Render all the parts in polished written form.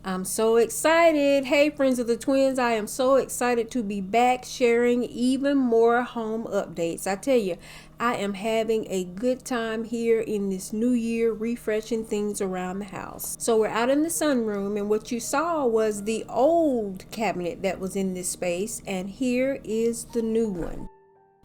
I'm so excited. Hey, friends of the twins, I am so excited to be back sharing even more home updates. I tell you, I am having a good time here in this new year, refreshing things around the house. So we're out in the sunroom, and what you saw was the old cabinet that was in this space, and here is the new one.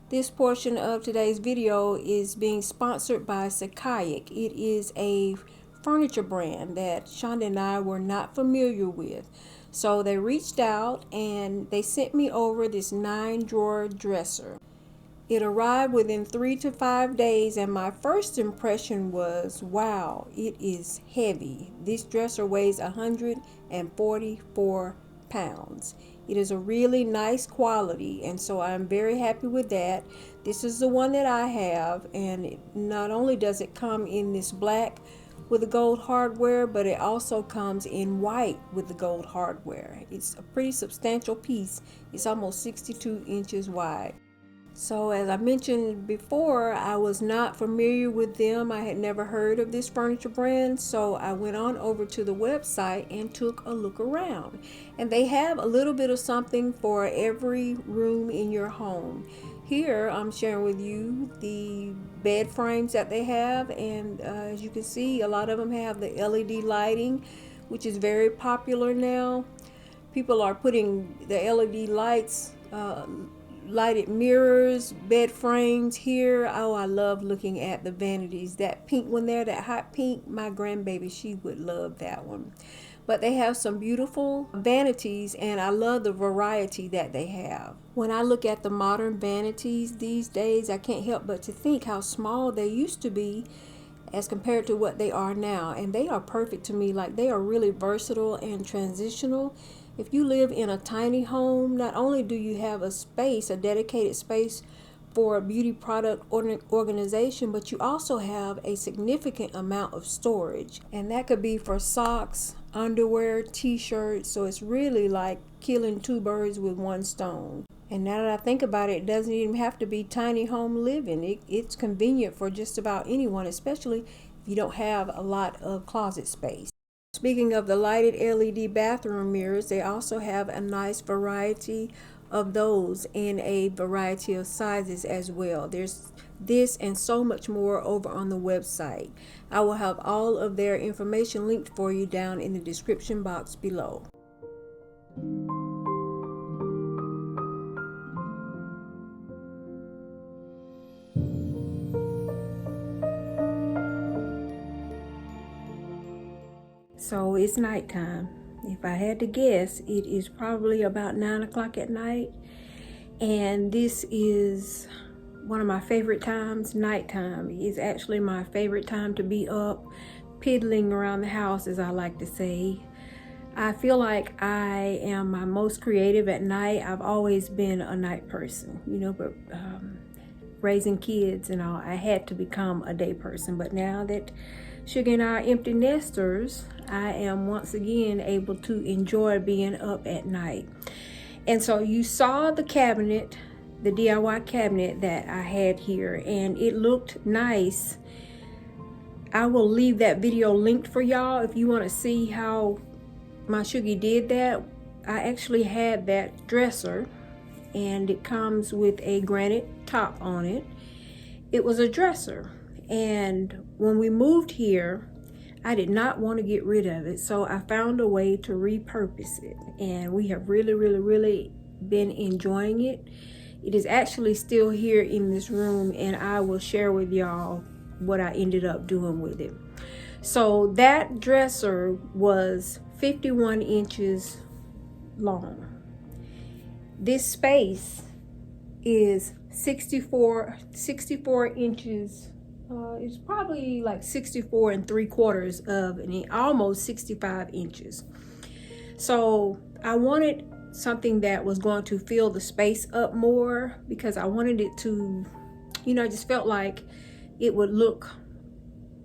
This portion of today's video is being sponsored by Sakayak. It is a furniture brand that Shonda and I were not familiar with. So they reached out and they sent me over this 9-drawer dresser. It arrived within 3 to 5 days, and my first impression was, wow, it is heavy. This dresser weighs 144 pounds. It is a really nice quality, and so I'm very happy with that. This is the one that I have, and not only does it come in this black with the gold hardware, but it also comes in white with the gold hardware. It's a pretty substantial piece. It's almost 62 inches wide. So as I mentioned before, I was not familiar with them. I had never heard of this furniture brand, so I went on over to the website and took a look around. And they have a little bit of something for every room in your home. Here I'm sharing with you the bed frames that they have, and as you can see, a lot of them have the LED lighting, which is very popular now. People are putting the LED lights, lighted mirrors, bed frames here. Oh, I love looking at the vanities. That pink one there, that hot pink, my grandbaby, she would love that one. But they have some beautiful vanities, and I love the variety that they have. When I look at the modern vanities these days, I can't help but to think how small they used to be as compared to what they are now, and they are perfect to me. Like, they are really versatile and transitional. If you live in a tiny home, not only do you have a space, a dedicated space for a beauty product organization, but you also have a significant amount of storage, and that could be for socks, underwear, t-shirts. So it's really like killing two birds with one stone. And now that I think about it, it doesn't even have to be tiny home living. It's convenient for just about anyone, especially if you don't have a lot of closet space. Speaking of the lighted LED bathroom mirrors, they also have a nice variety of those in a variety of sizes as well. There's this and so much more over on the website. I will have all of their information linked for you down in the description box below. So it's nighttime. If I had to guess, it is probably about 9 o'clock at night. And this is one of my favorite times. Nighttime is actually my favorite time to be up, piddling around the house, as I like to say. I feel like I am my most creative at night. I've always been a night person, but raising kids and all, I had to become a day person. But now that Sugar and I are empty nesters, I am once again able to enjoy being up at night. And so you saw the cabinet, the DIY cabinet that I had here, and it looked nice. I will leave that video linked for y'all if you want to see how my Sugar did that. I actually had that dresser, and it comes with a granite top on it. It was a dresser, and when we moved here, I did not want to get rid of it, so I found a way to repurpose it, and we have really been enjoying it. It is actually still here in this room, and I will share with y'all what I ended up doing with it. So that dresser was 51 inches long. This space is 64 inches. It's probably like 64 3/4 of an almost 65 inches. So I wanted something that was going to fill the space up more, because I wanted it to, I just felt like it would look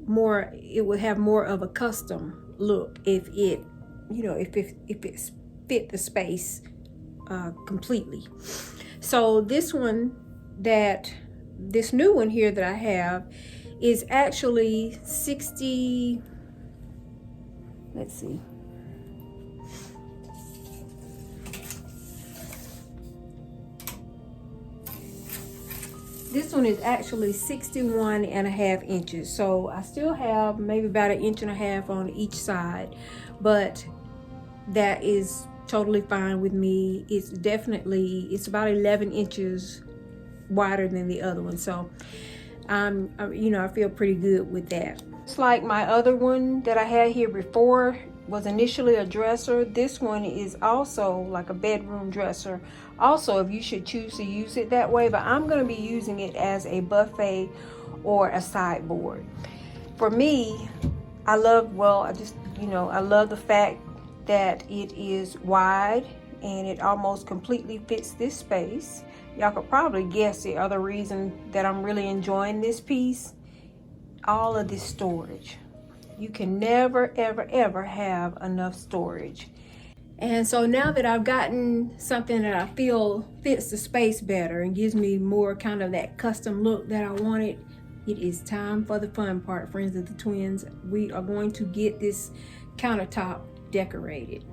more, it would have more of a custom look if it, if it fit the space completely. So this new one here that I have is actually 60, let's see, This one is actually 61.5 inches. So I still have maybe about 1.5 inches on each side, but that is totally fine with me. It's about 11 inches wider than the other one. So I feel pretty good with that. It's like my other one that I had here before was initially a dresser. This one is also like a bedroom dresser. Also, if you should choose to use it that way, but I'm going to be using it as a buffet or a sideboard. For me, I love the fact that it is wide and it almost completely fits this space. Y'all could probably guess the other reason that I'm really enjoying this piece. All of this storage. You can never, ever, ever have enough storage. And so now that I've gotten something that I feel fits the space better and gives me more kind of that custom look that I wanted, it is time for the fun part, friends of the twins. We are going to get this countertop decorated.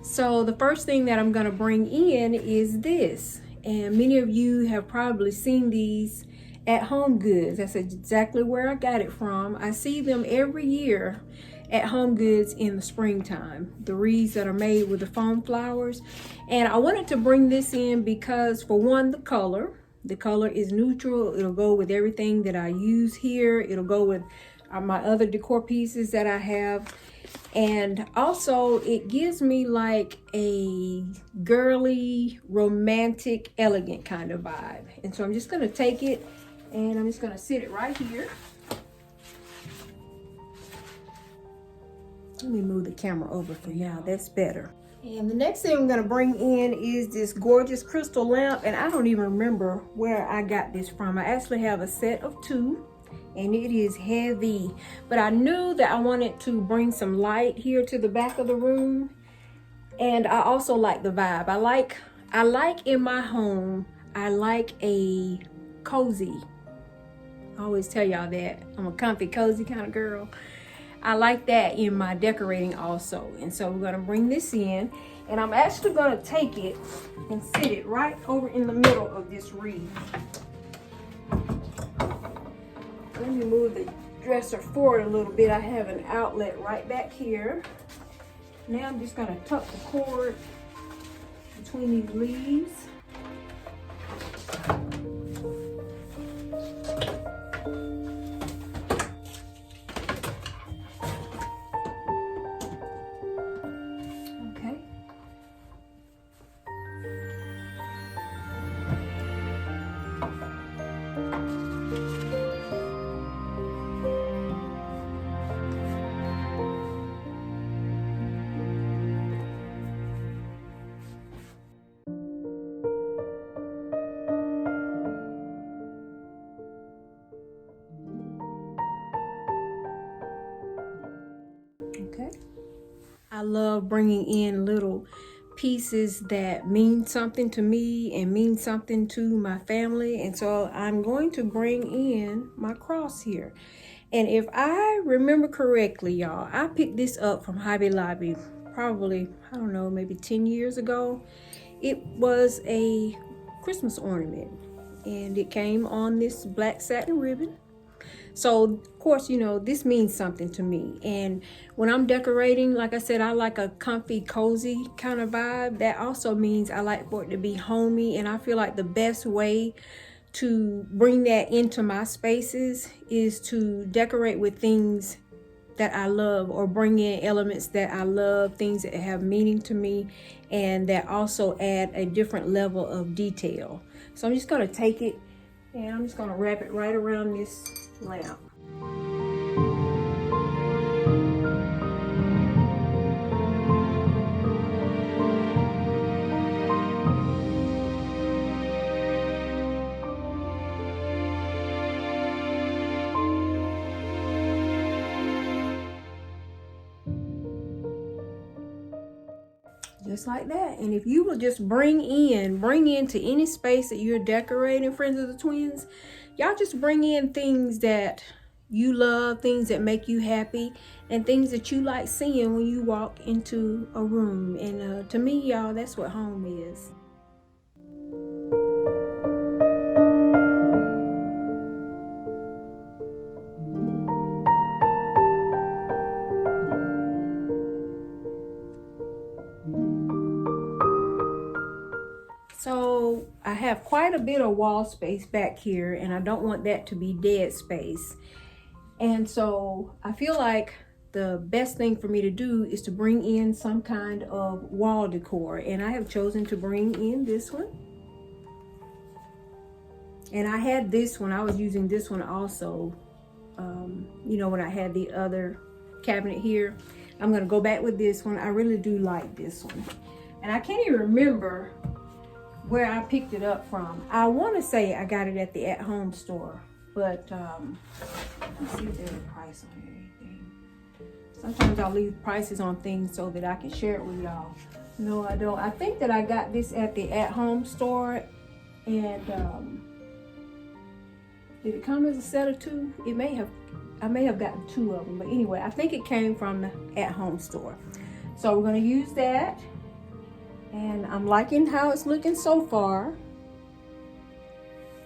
So the first thing that I'm going to bring in is this. And many of you have probably seen these at Home Goods. That's exactly where I got it from. I see them every year at Home Goods in the springtime. The wreaths that are made with the foam flowers. And I wanted to bring this in because, for one, the color. The color is neutral. It'll go with everything that I use here. It'll go with my other decor pieces that I have. And also it gives me like a girly, romantic, elegant kind of vibe. And so I'm just going to take it and I'm just going to sit it right here. Let me move the camera over for y'all. That's better. And the next thing I'm going to bring in is this gorgeous crystal lamp. And I don't even remember where I got this from. I actually have a set of 2. And it is heavy, but I knew that I wanted to bring some light here to the back of the room. And I also like the vibe. I like in my home, I like a cozy. I always tell y'all that I'm a comfy, cozy kind of girl. I like that in my decorating also. And so we're gonna bring this in, and I'm actually gonna take it and sit it right over in the middle of this wreath. Let me move the dresser forward a little bit. I have an outlet right back here. Now I'm just going to tuck the cord between these leaves. Okay. Okay. I love bringing in little pieces that mean something to me and mean something to my family. And so I'm going to bring in my cross here. And if I remember correctly, y'all, I picked this up from Hobby Lobby probably, I don't know, maybe 10 years ago. It was a Christmas ornament and it came on this black satin ribbon. So, of course, this means something to me. And when I'm decorating, like I said, I like a comfy, cozy kind of vibe. That also means I like for it to be homey. And I feel like the best way to bring that into my spaces is to decorate with things that I love, or bring in elements that I love, things that have meaning to me and that also add a different level of detail. So I'm just going to take it and I'm just going to wrap it right around this lamp. Just like that. And if you will just bring into any space that you're decorating, friends of the twins, y'all just bring in things that you love, things that make you happy, and things that you like seeing when you walk into a room. And to me, y'all, that's what home is. So I have quite a bit of wall space back here, and I don't want that to be dead space. And so I feel like the best thing for me to do is to bring in some kind of wall decor. And I have chosen to bring in this one. And I had this one, I was using this one also, you know, when I had the other cabinet here. I'm gonna go back with this one. I really do like this one. And I can't even remember where I picked it up from. I wanna say I got it at the at-home store, but let's see if there's a price on anything. Sometimes I'll leave prices on things so that I can share it with y'all. No, I don't. I think that I got this at the at-home store, and did it come as a set of two? It may have. I may have gotten two of them, but anyway, I think it came from the at-home store. So we're gonna use that, and I'm liking how it's looking so far.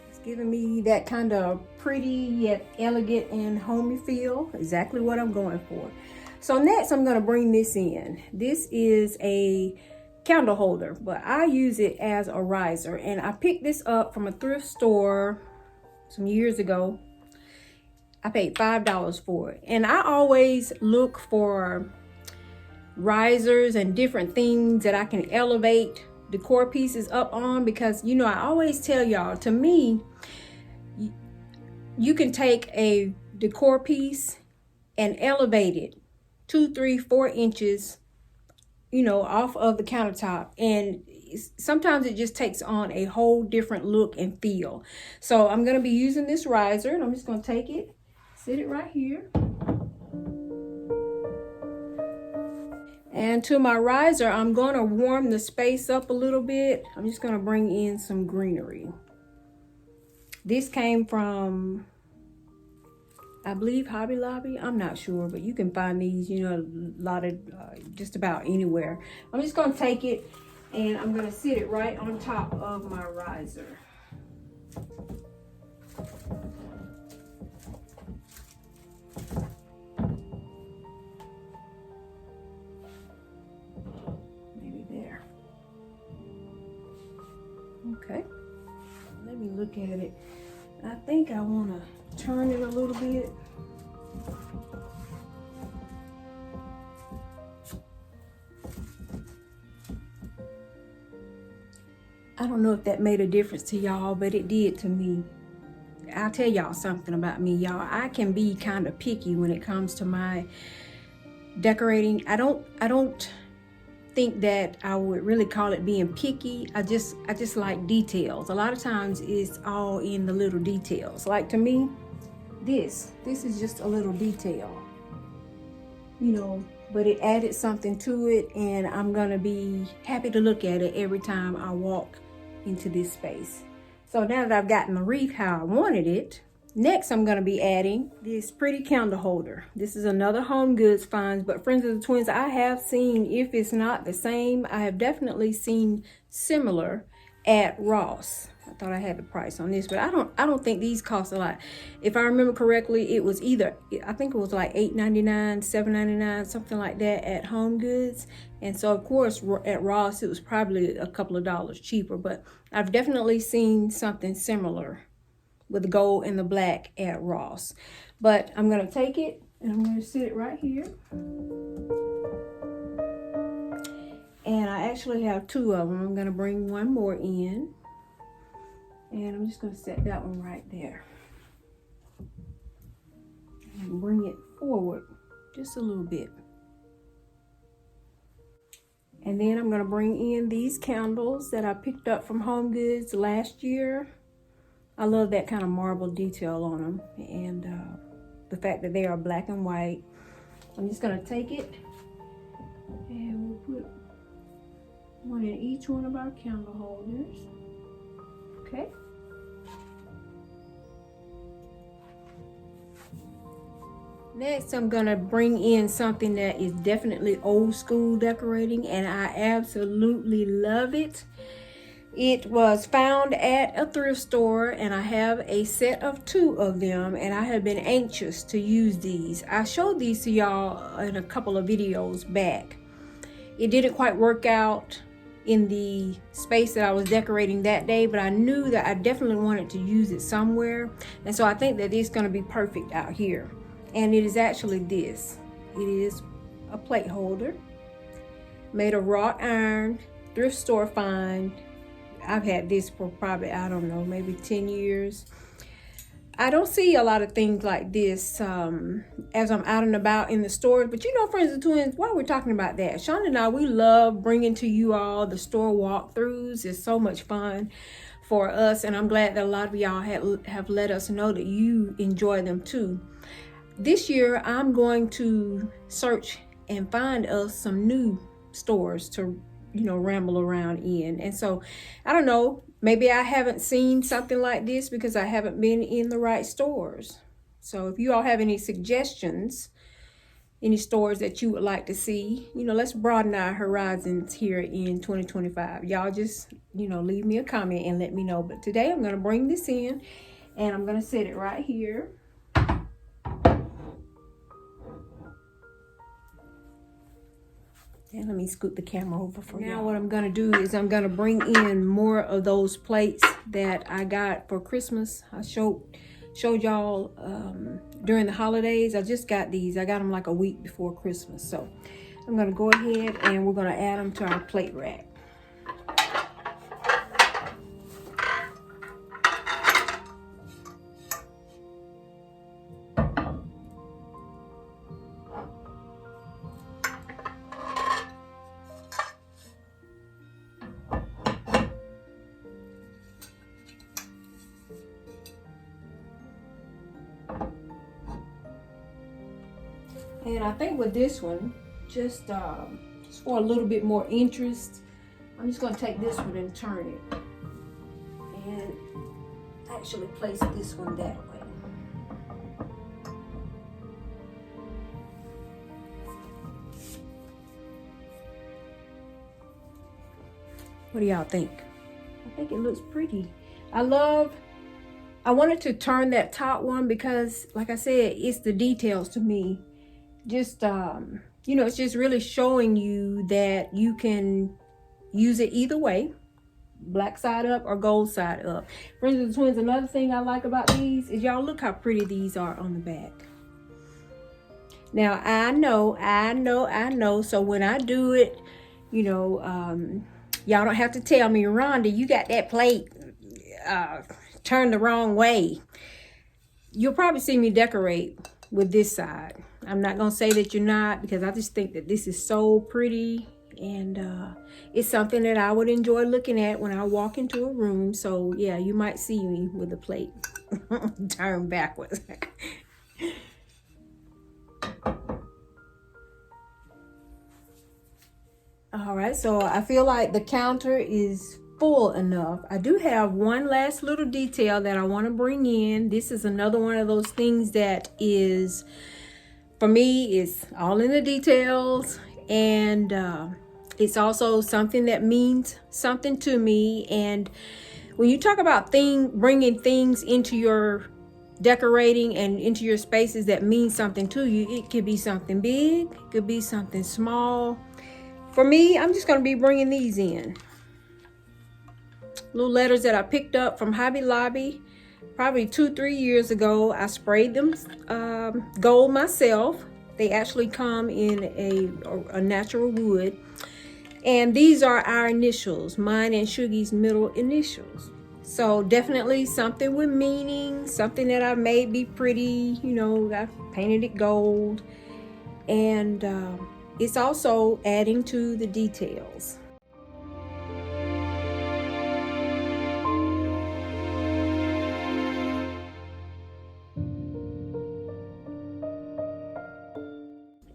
It's giving me that kind of pretty yet elegant and homey feel, exactly what I'm going for. So next I'm gonna bring this in. This is a candle holder, but I use it as a riser, and I picked this up from a thrift store some years ago. I paid $5 for it. And I always look for risers and different things that I can elevate decor pieces up on, because, you know, I always tell y'all, to me, you can take a decor piece and elevate it 2, 3, 4 inches, you know, off of the countertop, and sometimes it just takes on a whole different look and feel. So I'm going to be using this riser, and I'm just going to take it, sit it right here. And to my riser, I'm going to warm the space up a little bit. I'm just going to bring in some greenery. This came from, I believe, Hobby Lobby. I'm not sure, but you can find these, you know, a lot of just about anywhere. I'm just going to take it, and I'm going to sit it right on top of my riser. Maybe there. Okay. Let me look at it. I think I want to turn it a little bit. I don't know if that made a difference to y'all, but it did to me. I'll tell y'all something about me, y'all. I can be kind of picky when it comes to my decorating. I don't think that I would really call it being picky. I just like details. A lot of times it's all in the little details. Like, to me, this is just a little detail, you know, but it added something to it, and I'm gonna be happy to look at it every time I walk into this space. So now that I've gotten the wreath how I wanted it, next I'm gonna be adding this pretty candle holder. This is another Home Goods finds, but Friends of the Twins, I have seen, if it's not the same, I have definitely seen similar at Ross. I thought I had the price on this, but I don't think these cost a lot. If I remember correctly, it was either, I think it was like $8.99, $7.99, something like that at Home Goods. And so of course at Ross it was probably a couple of dollars cheaper, but I've definitely seen something similar with the gold and the black at Ross. But I'm gonna take it and I'm gonna sit it right here. And I actually have two of them. I'm gonna bring one more in. And I'm just gonna set that one right there. And bring it forward just a little bit. And then I'm gonna bring in these candles that I picked up from Home Goods last year. I love that kind of marble detail on them, and the fact that they are black and white. I'm just gonna take it and we'll put one in each one of our candle holders. Okay. Next, I'm gonna bring in something that is definitely old school decorating, and I absolutely love it. It was found at a thrift store, and I have a set of 2 of them, and I have been anxious to use these. I showed these to y'all in a couple of videos back. It didn't quite work out in the space that I was decorating that day, but I knew that I definitely wanted to use it somewhere. And so I think that it's going to be perfect out here. And it is actually this. It is a plate holder made of wrought iron, thrift store find. I've had this for probably, I don't know, maybe 10 years. I don't see a lot of things like this as I'm out and about in the stores. But you know, friends and twins, while we're talking about that, Sean and I, we love bringing to you all the store walkthroughs. It's so much fun for us. And I'm glad that a lot of y'all have let us know that you enjoy them too. This year, I'm going to search and find us some new stores to, you know, ramble around in. And so, I don't know, maybe I haven't seen something like this because I haven't been in the right stores. So if you all have any suggestions, any stores that you would like to see, you know, let's broaden our horizons here in 2025. Y'all just, you know, leave me a comment and let me know. But today I'm going to bring this in and I'm going to set it right here. And let me scoot the camera over for you. Now what I'm going to do is I'm going to bring in more of those plates that I got for Christmas. I showed y'all during the holidays. I just got these. I got them like a week before Christmas. So I'm going to go ahead and we're going to add them to our plate rack. And I think with this one, just for a little bit more interest, I'm just going to take this one and turn it. And actually place this one that way. What do y'all think? I think it looks pretty. I wanted to turn that top one because, like I said, it's the details to me. Just, you know, it's just really showing you that you can use it either way, black side up or gold side up. Friends and twins, another thing I like about these is y'all look how pretty these are on the back. Now, I know. So when I do it, you know, y'all don't have to tell me, Rhonda, you got that plate turned the wrong way. You'll probably see me decorate with this side. I'm not going to say that you're not, because I just think that this is so pretty. And it's something that I would enjoy looking at when I walk into a room. So, yeah, you might see me with a plate turned backwards. All right, so I feel like the counter is full enough. I do have one last little detail that I want to bring in. This is another one of those things that is, for me, it's all in the details. And it's also something that means something to me. And when you talk about bringing things into your decorating and into your spaces that mean something to you, it could be something big, it could be something small. For me, I'm just going to be bringing these in. Little letters that I picked up from Hobby Lobby probably 2-3 years ago. I sprayed them gold myself. They actually come in a natural wood. And these are our initials, mine and Shugi's middle initials. So definitely something with meaning, something that I made be pretty. You know, I painted it gold. And it's also adding to the details.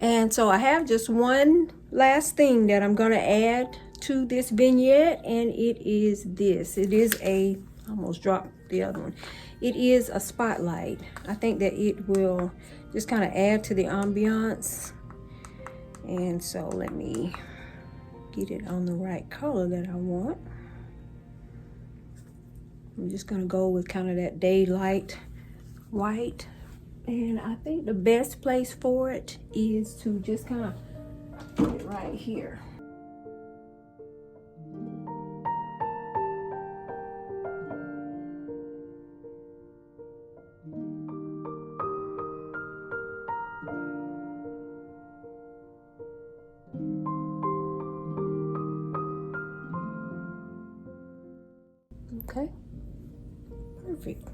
And so I have just one last thing that I'm going to add to this vignette, and it is this. It is I almost dropped the other one. It is a spotlight. I think that it will just kind of add to the ambiance. And so let me get it on the right color that I want. I'm just going to go with kind of that daylight white. And I think the best place for it is to just kind of put it right here. Okay, perfect.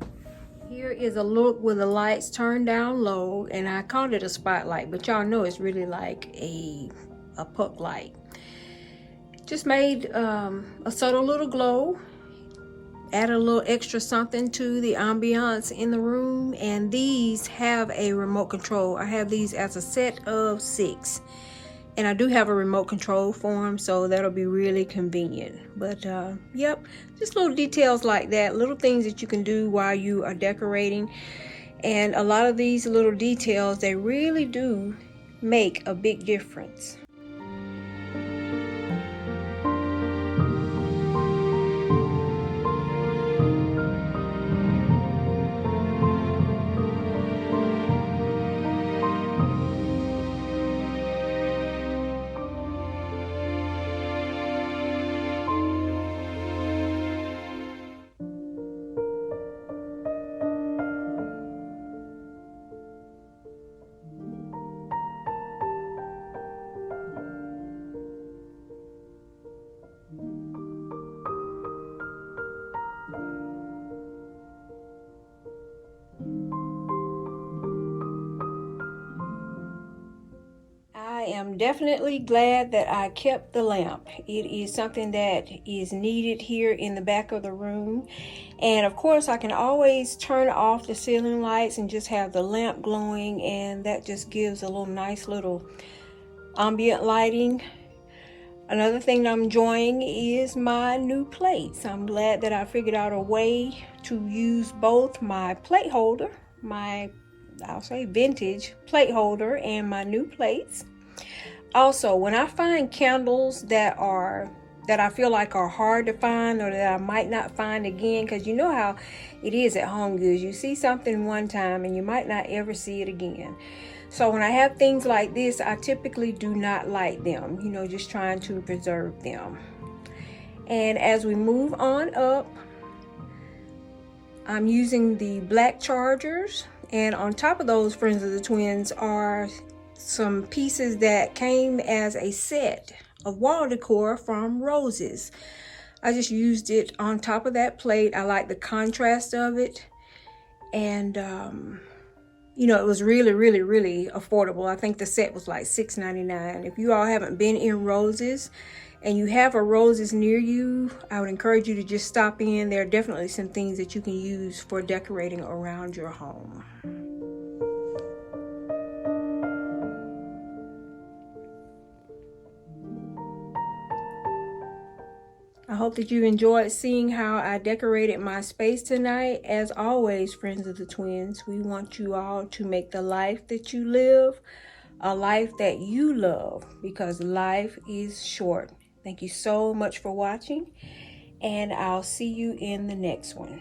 Here is a look with the lights turned down low, and I called it a spotlight, but y'all know it's really like a puck light. Just made a subtle little glow, add a little extra something to the ambiance in the room. And these have a remote control. I have these as a set of 6, and I do have a remote control for them, so that'll be really convenient. But yep, just little details like that, little things that you can do while you are decorating. And a lot of these little details, they really do make a big difference. I am definitely glad that I kept the lamp. It is something that is needed here in the back of the room. And of course, I can always turn off the ceiling lights and just have the lamp glowing, and that just gives a little nice little ambient lighting. Another thing I'm enjoying is my new plates. I'm glad that I figured out a way to use both my plate holder, I'll say vintage plate holder, and my new plates. Also, when I find candles that I feel like are hard to find, or that I might not find again, because you know how it is at Home Goods. You see something one time and you might not ever see it again. So when I have things like this, I typically do not light them, just trying to preserve them. And as we move on up, I'm using the black chargers, and on top of those, friends of the twins, are some pieces that came as a set of wall decor from Roses. I just used it on top of that plate. I like the contrast of it, and it was really, really, really affordable. I think the set was like $6.99. If you all haven't been in Roses and you have a Roses near you, I would encourage you to just stop in. There are definitely some things that you can use for decorating around your home. I hope that you enjoyed seeing how I decorated my space tonight. As always, friends of the twins, we want you all to make the life that you live a life that you love, because life is short. Thank you so much for watching, and I'll see you in the next one.